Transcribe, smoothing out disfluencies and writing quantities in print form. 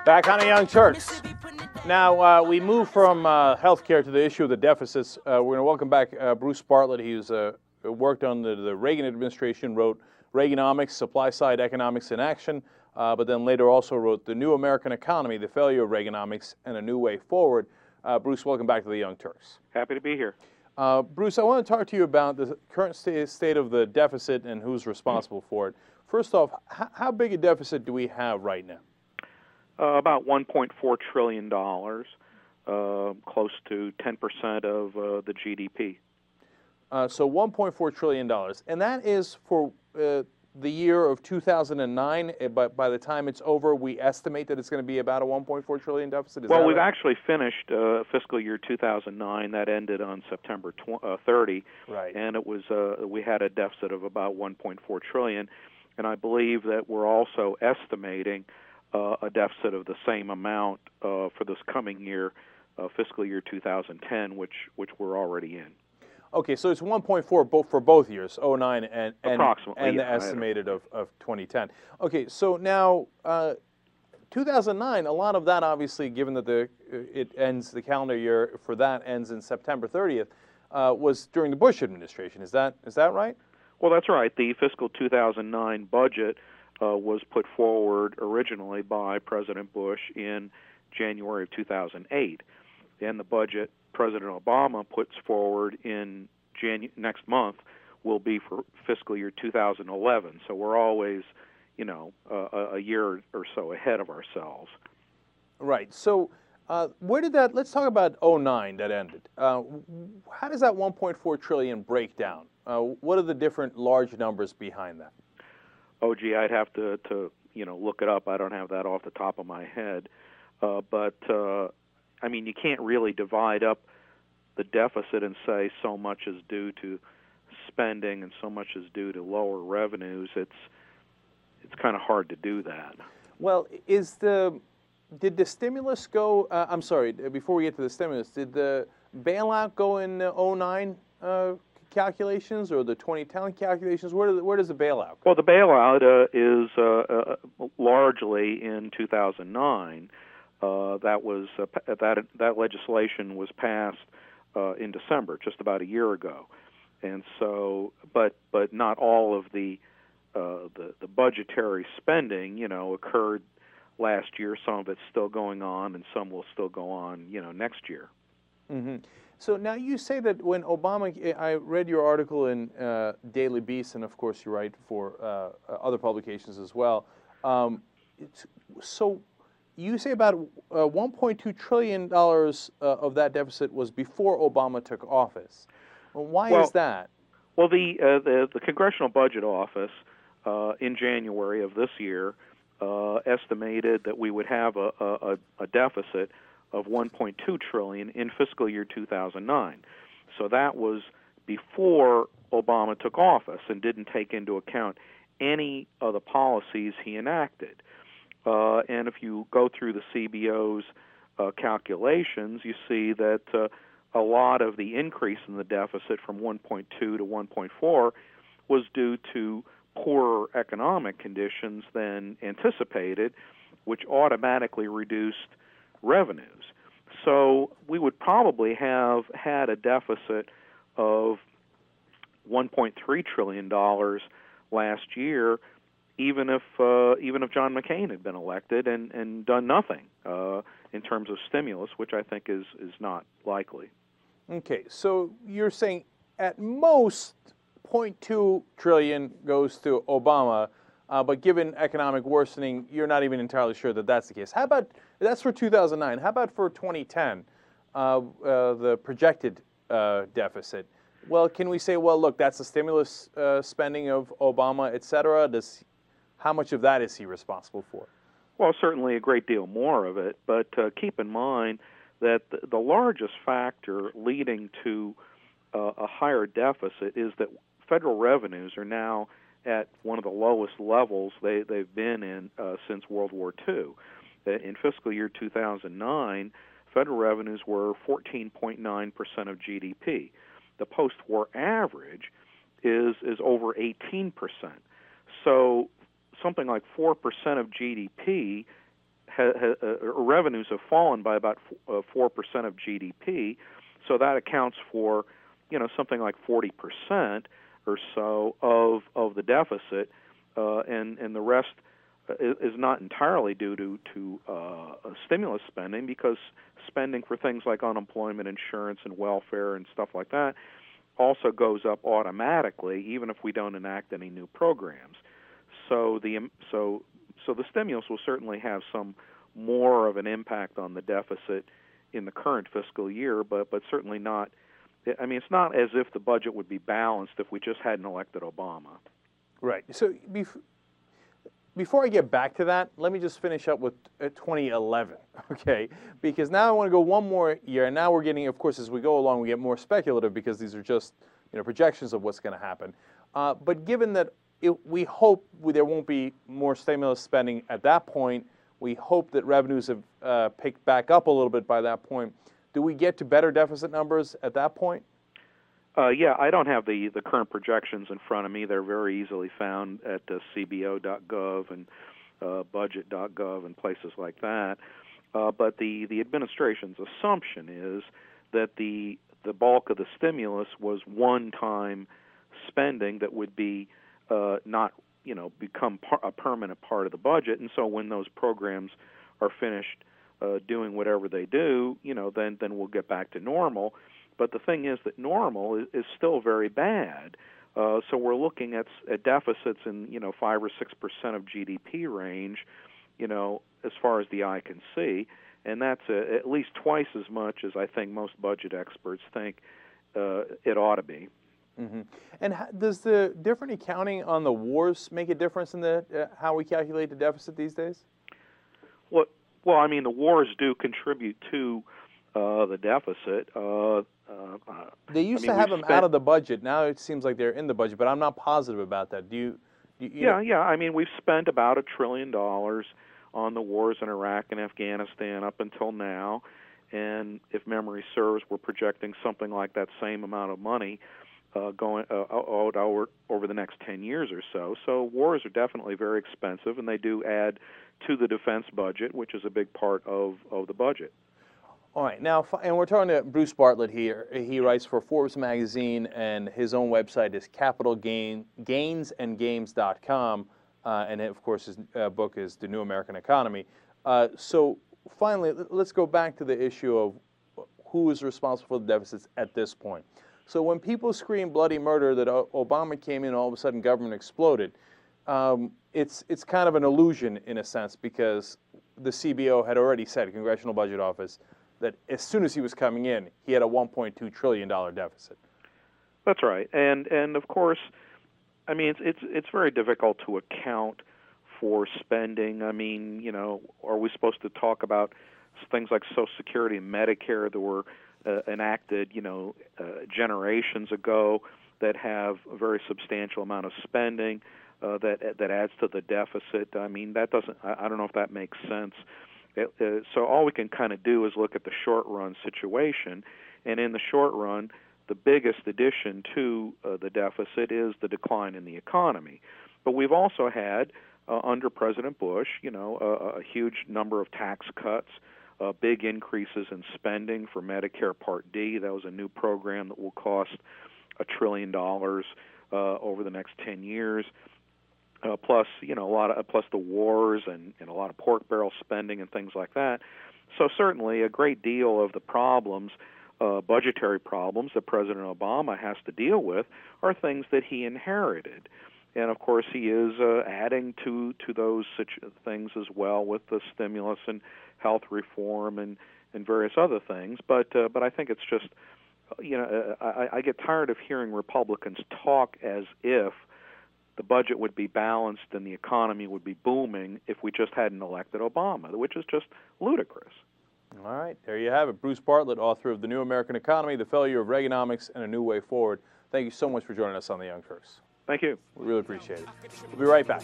Back on the Young Turks. Now, we move from healthcare to the issue of the deficits. We're going to welcome back Bruce Bartlett. He's worked on the Reagan administration, wrote Reaganomics, Supply Side Economics in Action, but then later also wrote The New American Economy, The Failure of Reaganomics, and a New Way Forward. Bruce, welcome back to the Young Turks. Happy to be here. Bruce, I want to talk to you about the current state of the deficit and who's responsible for it. First off, how big a deficit do we have right now? About $1.4 trillion, close to 10% of the GDP. So $1.4 trillion. And that is for the year of 2009. But by the time it's over, we estimate that it's going to be about a $1.4 trillion deficit? Well, we've actually finished fiscal year 2009. That ended on September 30. Right. And it was we had a deficit of about $1.4 trillion. And I believe that we're also estimating a deficit of the same amount for this coming year, fiscal year 2010, which we're already in. Okay, so it's 1.4 for both years, 09 and approximately, and the estimated of 2010. Okay, so now 2009, a lot of that obviously, given that it ends, the calendar year for that ends in September 30th, was during the Bush administration. Is that right? Well, that's right. The fiscal 2009 budget was put forward originally by President Bush in January of 2008. And the budget President Obama puts forward in next month will be for fiscal year 2011. So we're always, a year or so ahead of ourselves. Right. So where did that, let's talk about 09 that ended. How does that 1.4 trillion break down? What are the different large numbers behind that? Oh, gee, I'd have to look it up. I don't have that off the top of my head. But you can't really divide up the deficit and say so much is due to spending and so much is due to lower revenues. It's kind of hard to do that. Well, did the stimulus go, I'm sorry, before we get to the stimulus, did the bailout go in 09 calculations or the 2010 calculations? Where does the bailout go? Well, the bailout is largely in 2009. That legislation was passed in December, just about a year ago, and so, but not all of the budgetary spending, occurred last year. Some of it's still going on, and some will still go on, next year. Mm-hmm. So now you say that when Obama, I read your article in Daily Beast, and of course you write for other publications as well. So you say about $1.2 trillion of that deficit was before Obama took office. Why is that? Well, the Congressional Budget Office in January of this year estimated that we would have a deficit of $1.2 trillion in fiscal year 2009. So that was before Obama took office and didn't take into account any of the policies he enacted. And if you go through the CBO's calculations, you see that a lot of the increase in the deficit from 1.2 to 1.4 was due to poorer economic conditions than anticipated, which automatically reduced revenues. So we would probably have had a deficit of $1.3 trillion last year, even if John McCain had been elected and done nothing in terms of stimulus, which I think is not likely. Okay, so you're saying at most $0.2 trillion goes to Obama, but given economic worsening, you're not even entirely sure that that's the case. How about, that's for 2009, how about for 2010, the projected deficit? Well, can we say, well, look, that's the stimulus spending of Obama, et cetera? How much of that is he responsible for? Well, certainly a great deal more of it, but keep in mind that the largest factor leading to a higher deficit is that federal revenues are now at one of the lowest levels they've been in since World War II. In fiscal year 2009, federal revenues were 14.9% of GDP. The post-war average is over 18%. So something like 4% of GDP revenues have fallen by about 4% of GDP, so that accounts for, something like 40% or so of the deficit, and the rest is not entirely due to stimulus spending, because spending for things like unemployment insurance and welfare and stuff like that also goes up automatically, even if we don't enact any new programs. So the stimulus will certainly have some more of an impact on the deficit in the current fiscal year, but certainly not. I mean, it's not as if the budget would be balanced if we just hadn't elected Obama. Right. So before I get back to that, let me just finish up with 2011, okay? Because now I want to go one more year, and now we're getting, of course, as we go along, we get more speculative because these are just, projections of what's going to happen. But given that we hope there won't be more stimulus spending at that point, we hope that revenues have picked back up a little bit by that point. Do we get to better deficit numbers at that point? Yeah, I don't have the current projections in front of me. They're very easily found at cbo.gov and budget.gov and places like that. But the administration's assumption is that the bulk of the stimulus was one-time spending that would be not become a permanent part of the budget. And so when those programs are finished doing whatever they do, then we'll get back to normal. But the thing is that normal is still very bad. So we're looking at deficits in 5 or 6% of GDP range, as far as the eye can see, and that's at least twice as much as I think most budget experts think it ought to be. Mm-hmm. And does the different accounting on the wars make a difference in how we calculate the deficit these days? Well, I mean, the wars do contribute to the deficit. They used to have them out of the budget. Now it seems like they're in the budget, but I'm not positive about that. Yeah. I mean, we've spent about $1 trillion on the wars in Iraq and Afghanistan up until now, and if memory serves, we're projecting something like that same amount of money going over the next 10 years or so. So wars are definitely very expensive, and they do add to the defense budget, which is a big part of the budget. All right, now, and we're talking to Bruce Bartlett here. He writes for Forbes magazine, and his own website is capitalgainsandgames.com, and of course his book is The New American Economy. So finally, let's go back to the issue of who is responsible for the deficits at this point. So when people scream bloody murder that Obama came in and all of a sudden government exploded, it's kind of an illusion in a sense, because the CBO had already said, Congressional Budget Office, that as soon as he was coming in, he had a $1.2 trillion deficit. That's right, and of course, I mean it's very difficult to account for spending. I mean, are we supposed to talk about things like Social Security and Medicare that were enacted, generations ago, that have a very substantial amount of spending that adds to the deficit? I mean, that doesn't. I don't know if that makes sense. So all we can kind of do is look at the short-run situation, and in the short run, the biggest addition to the deficit is the decline in the economy. But we've also had, under President Bush, a huge number of tax cuts, big increases in spending for Medicare Part D. That was a new program that will cost $1 trillion over the next 10 years. Plus the wars and a lot of pork barrel spending and things like that. So certainly a great deal of the problems, budgetary problems that President Obama has to deal with, are things that he inherited. And of course he is adding to those things as well with the stimulus and health reform and various other things. But I think it's just, I get tired of hearing Republicans talk as if the budget would be balanced and the economy would be booming if we just hadn't elected Obama, which is just ludicrous. All right, there you have it. Bruce Bartlett, author of The New American Economy, The Failure of Reaganomics, and a New Way Forward. Thank you so much for joining us on The Young Turks. Thank you. We really appreciate it. We'll be right back.